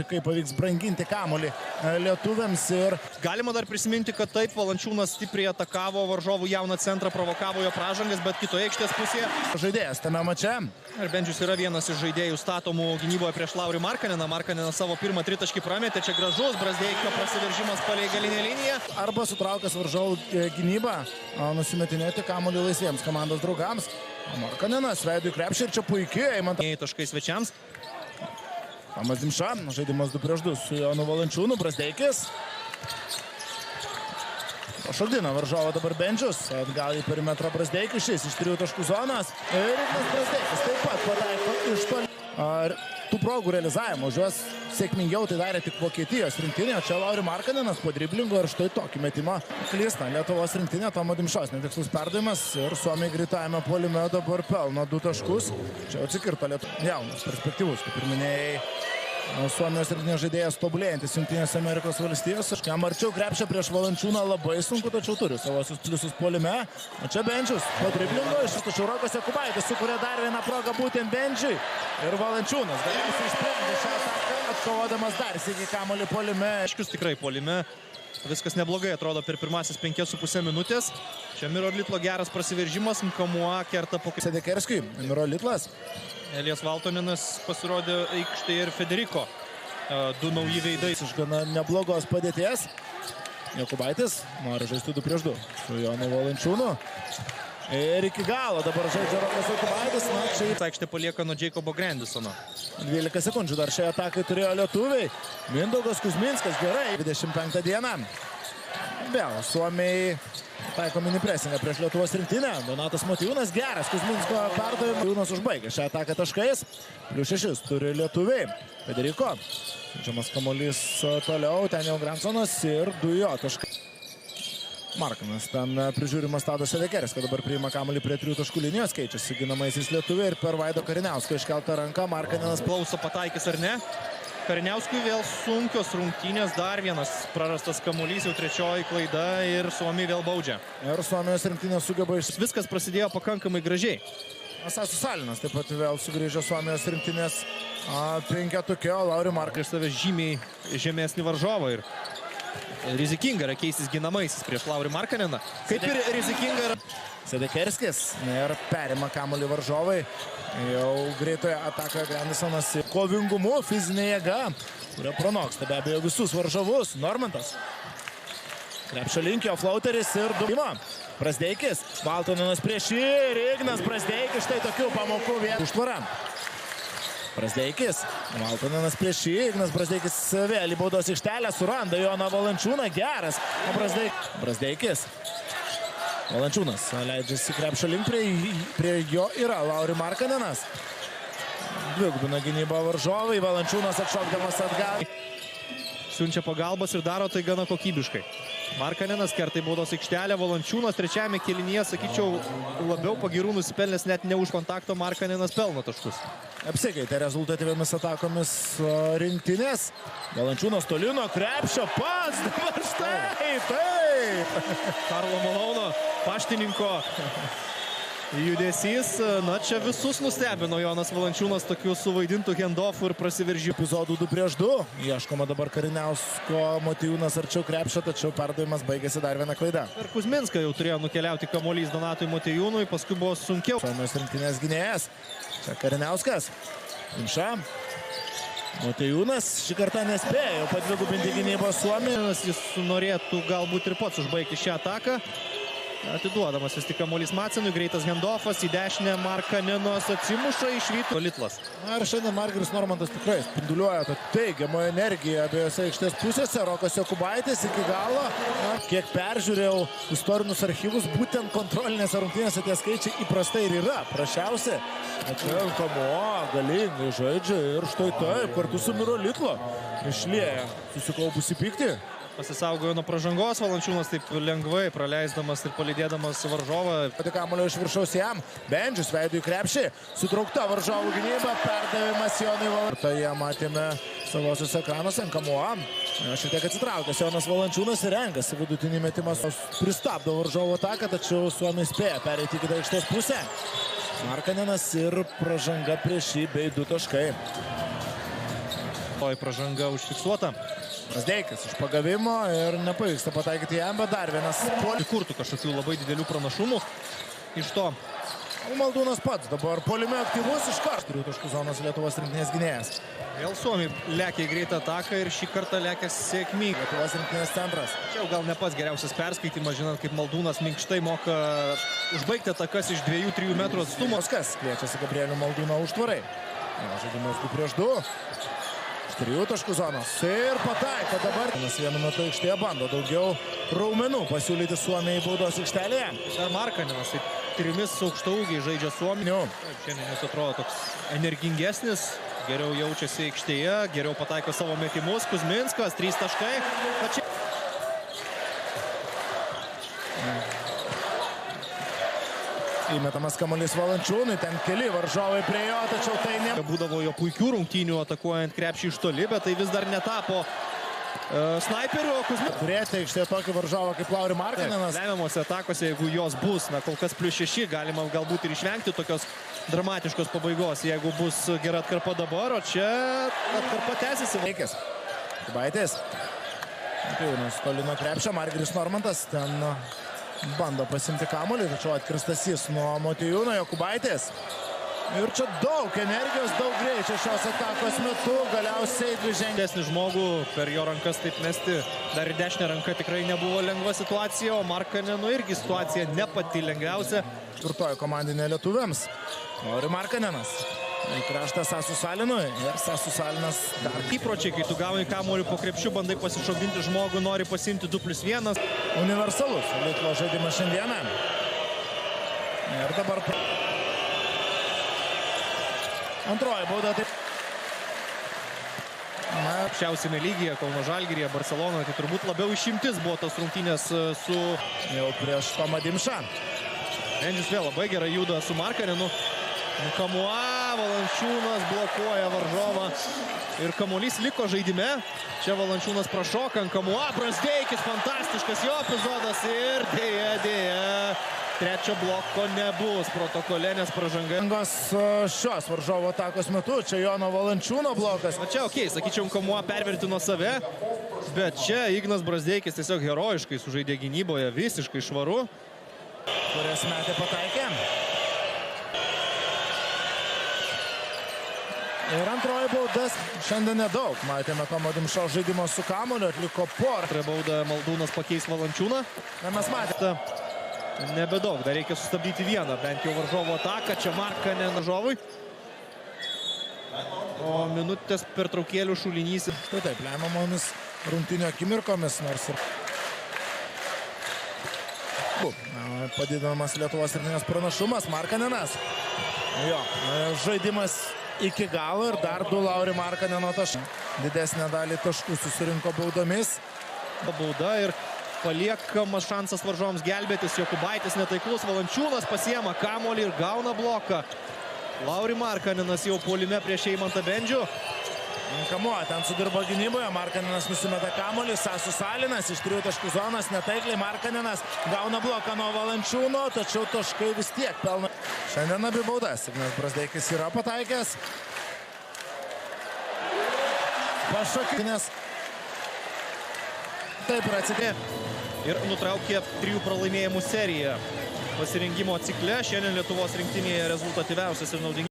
Kaip pavyks branginti kamuolį lietuviams ir... Galima dar prisiminti, kad taip, Valančiūnas stipriai atakavo varžovų jauną centrą, provokavo jo pražangas, bet kitoje aikštės pusėje... Žaidėjas tame mače. Ir Bendžius yra vienas iš žaidėjų statomų gynyboje prieš Laurį Markaniną. Markaninas savo pirmą tritaškį prametė, čia gražus Brazdeikio prasiveržimas palei galinę liniją. Arba sutraukęs varžovų gynybą, nusimetinėti kamuolį laisviems komandos draugams. Markaninas veidu į krepšį ir čia puikiai. Taškai svečiams. Tomas Dimša, žaidimas 2 prieš 2 su Jonu Valančiūnu, Brazdeikis. Pašokdina varžovą dabar Bendžius, atgal į perimetrą Brazdeikis, šis iš 3 taškų zonas. Ir Ignas Brazdeikis taip pat pataiko iš toli. Tų progų realizavimo, už juos sėkmingiau tai darė tik Vokietijos rinktinė, čia Lauri Markaninas po driblingo ir štai tokį metimą klysta Lietuvos rinktinė, Tomo Dimšos netikslus perdavimas ir Suomiai greitajame puolime dabar pelno 2 taškus. Čia atsikirto jaunas, perspektyvus, kaip ir minėjai, Suomijos rinktinės žaidėjas tobulėjantis Jungtinėse Amerikos valstijos. Jam arčiau krepšio prieš Valančiūną labai sunku, tačiau turi savosius pliusus puolime. O čia Bendžius po driblingo iš tačiau Rokas Jakubaitis sukuria dar vieną progą būtent Bendžiui. Ir Valančiūnas galiausiai išsprendė šią ataką, atkovodamas dar sykį kamuolį puolime. Aiškius tikrai puolime. Viskas neblogai atrodo per pirmasis 5,5 minutės. Čia Miro Litlo geras prasiveržimas, Nkamua kerta po... Sedekerskiui, Miro Litlas. Elijas Valtoninas pasirodė aikštėje ir Federiko. 2 nauji veidai. Iš gana neblogos padėties. Jakubaitis nori žaisti 2 prieš 2 su Jonu Valančiūnu. Ir iki galo dabar žaidžia Rokas Jakubaitis. Aikštė palieka nuo Jacobo Grandisono. 12 sekundžių dar šią ataką turėjo lietuviai. Mindaugas Kuzminskas gerai. 25 dieną. Vėl Suomiai taiko mini presingą prieš Lietuvos rinktinę. Donatas Motiejūnas geras. Kuzminsko perdavimas. Motiejūnas užbaigė šią ataką taškais. +6 turi lietuviai. Federiko. Žemas kamuolys toliau. Ten jau Gransonas ir 2 jo taškai. Markanas ten prižiūrimas Tadas Sedekeris, kad dabar priima kamuolį prie 3 taškų linijos. Keičiasi ginamaisiais lietuviai ir per Vaido Kariniausko iškeltą ranką Markaninas klauso pataikys ar ne. Kariniauskui vėl sunkios rungtynės, dar vienas prarastas kamuolys, jau 3 klaida ir Suomiai vėl baudžia. Ir Suomijos rinktinė sugeba Viskas prasidėjo pakankamai gražiai. Asasas Salinas taip pat vėl sugrįžė Suomijos rinktinės penketuke, o Lauri Markaninas iš save žymiai žemesnį varžovą ir rizikinga yra keistis ginamaisiais prieš Laurį Markaniną. Kaip ir rizikinga yra... Sedekerskis ir perima kamuolį varžovai. Jau greitoje atakoje Grandisonas kovingumu, fizinė jėga, kuria pranoksta be abejo visus varžovus. Normantas. Krepšio linkio flauteris ir dumimo. Brazdeikis. Valtoninas prieš jį ir Ignas Brazdeikis. Štai tokių pamokų vėl užtvara. Brazdeikis. Valtoninas prieš jį. Ignas Brazdeikis vėl į baudos aikštelę suranda Joną Valančiūną. Geras. Brazdeikis. Valančiūnas leidžiasi krepšio link, prie jo yra Lauri Markaninas. Dvigubina gynybą varžovai, Valančiūnas atšokdamas atgal. Siunčia pagalbas ir daro tai gana kokybiškai. Markaninas kerta į baudos aikštelę, Valančiūnas trečiajame kėlinyje, sakyčiau, labiau pagyrų nusipelnęs net ne už kontakto, Markaninas pelno taškus. Apsikeitė rezultatyviamis atakomis rinktinės. Valančiūnas toli nuo krepšio pats, dabar štai, taip. Karlo Malauno paštininko judesys. Na, čia visus nustebino Jonas Valančiūnas tokių suvaidintų handoffų ir prasiveržimų. Epizodų 2 prieš 2. Ieškoma dabar Kariniausko, Motiejūnas arčiau krepšio, tačiau perdavimas baigėsi dar viena klaida. Ir Kuzminską jau turėjo nukeliauti kamuolys Donatui Motiejūnui, paskui buvo sunkiau. Suomijos rinktinės gynėjas. Čia Kariniauskas. Dimša. Motiejūnas šį kartą nespėjo padvigubinti gynybos Suomijos. Jis norėtų galbūt ir pats užbaigti šią ataką. Atiduodamas vis tik kamuolys Macinui, greitas handoffas į dešinę, Markaninas atsimuša iš rytų Litlas. Ir šiandien Margiris Normantas tikrai spinduliuoja tą teigiamą energiją abiejose aikštės pusėse. Rokas Jakubaitis iki galo. Kiek peržiūrėjau istorinius archyvus, būtent kontrolinėse rungtynėse tie skaičiai įprastai ir yra prašiausi. Čia Nkamua galingai žaidžia ir štai taip, kartu su Miro Litlo išlieja susikaupusi pyktį. Pasisaugojo nuo pražangos, Valančiūnas taip lengvai praleisdamas ir palydėdamas varžovą. Pati kamuolio iš viršaus jam, Bendžius veidu į krepšį, sutraukta varžovų gynyba, perdavimas Jonui Valančiūnui. Tai jie matėme savosios ekranuose, Nkamua. Šiek tiek atsitraukęs Jonas Valančiūnas ir renkasi vidutinį metimą. Pristabdo varžovų ataką, tačiau Suomiai spėja pereiti į kitą aikštės pusę. Markaninas ir pražanga prieš jį bei 2 taškai. Oi, pražanga užfiksuota. Brazdeikis iš pagavimo ir nepavyksta pataikyti jam, bet dar vienas puolimas. Kurtų kažkokių labai didelių pranašumų. Iš to Maldūnas pats dabar puolime aktyvus iš karto. 3 taškų zonos Lietuvos rinktinės gynėjas. vėl Suomiai lekia į greitą ataką ir šį kartą lekia sėkmingai. Lietuvos rinktinės centras. Čia jau gal ne pats geriausias perskaitimas, žinant, kaip Maldūnas minkštai moka užbaigti atakas iš 2-3 metrų atstumo. Moskas kviečiasi Gabrielių Maldūną užtvarai. Žaidimas 2 prieš 2. 3 taškų zonos ir pataiko dabar. Vienu metu aikštėje bando daugiau raumenų pasiūlyti Suomijai baudos aikštelėje. Dar Markaninas, tai 3 aukštaūgiai žaidžia Suominių. Šiandien jis atrodo toks energingesnis, geriau jaučiasi aikštėje, geriau pataiko savo metimus. Kuzminskas, 3 taškai. Įmetamas kamuolys Valančiūnui, ten keli varžovai prie jo, tačiau tai ne. Būdavo jo puikių rungtynių atakuojant krepšį iš toli, bet tai vis dar netapo snaiperiu. Turėti aikštėje tokį varžovą kaip Lauri Markaninas. Lemiamose atakose, jeigu jos bus, na kol kas +6, galima galbūt ir išvengti tokios dramatiškos pabaigos, jeigu bus gera atkarpa dabar, o čia atkarpa tęsiasi. Reikės. Kubaitis. Pilnas toli nuo krepšio, Margiris Normantas ten bando pasimti kamuolį, tačiau atkristas jis nuo Motiejūno, Jokubaitis. Ir čia daug energijos, daug greičio šios atakos metu, galiausiai dvižengesnį žmogų per jo rankas taip mesti. Dar ir dešinė ranka tikrai nebuvo lengva situacija, o Markanenų irgi situacija ne pati lengviausia. Turtojo komandinė lietuviams. Lauri Markanenas. Į kraštą Sasu Salinui ir Sasu Salinas dar. Įpročiai, kai tu gauni kamuolį po krepšiu, bandai pasišokdinti žmogų, nori pasimti 2+1. Universalus Lietuvos žaidimas šiandieną. Ir dabar antroji bauda taip. Aukščiausiame lygyje, Kauno Žalgiryje, Barcelonoje, tai turbūt labiau išimtis buvo tos rungtynės su jau prieš Tomą Dimšą. Bendžius vėl labai gerai juda su Markanenu. Kamua, Valančiūnas blokuoja varžovą ir kamuolys liko žaidime. Čia Valančiūnas prašoka ant Kamua, Brazdeikis, fantastiškas jo epizodas ir dėja. Trečio bloko nebus protokole, nes pražanga. Šios varžovo atakos metu, čia Jono Valančiūno blokas. O čia, sakyčiau, Kamua pervertino save, bet čia Ignas Brazdeikis tiesiog herojiškai sužaidė gynyboje, visiškai švaru. Kurias metė pataikė. Ir antroji baudas šiandien nedaug. Matėme Tomo Dimšo žaidimo su kamuoliu, atliko porą. Baudą Maldūnas pakeis Valančiūną. Mes matėme. Nebedaug, dar reikia sustabdyti vieną, bent jau varžovo ataką. Čia Markanen varžovui. O minutės pertraukėlių šulinys. Štai taip, lemiamomis rungtynių akimirkomis, nors ir padidinamas Lietuvos rinktinės pranašumas. Markanenas. Jo, žaidimas iki galo ir dar 2 Lauri Markaneno taškai. Didesnę dalį taškų susirinko baudomis. Bauda ir paliekamas šansas varžovams gelbėtis. Jokubaitis netaiklus, Valančiūnas pasiema kamuolį ir gauna bloką. Lauri Markanenas jau puolime prieš Eimantą Bendžių. Kamua ten sudirbo gynyboje, Markanenas nusimeta kamuolį, Sasu Salinas iš 3 taškų zonos, netaikliai Markanenas gauna bloką nuo Valančiūno, tačiau taškai vis tiek pelno. Šiandien abi baudas, Ignas Brazdeikis yra pataikęs. Pašokinės. Taip ir atsidėjo. Ir nutraukė 3 pralaimėjimų seriją pasirinkimo cikle. Šiandien Lietuvos rinktinėje rezultatyviausias ir naudingiausias.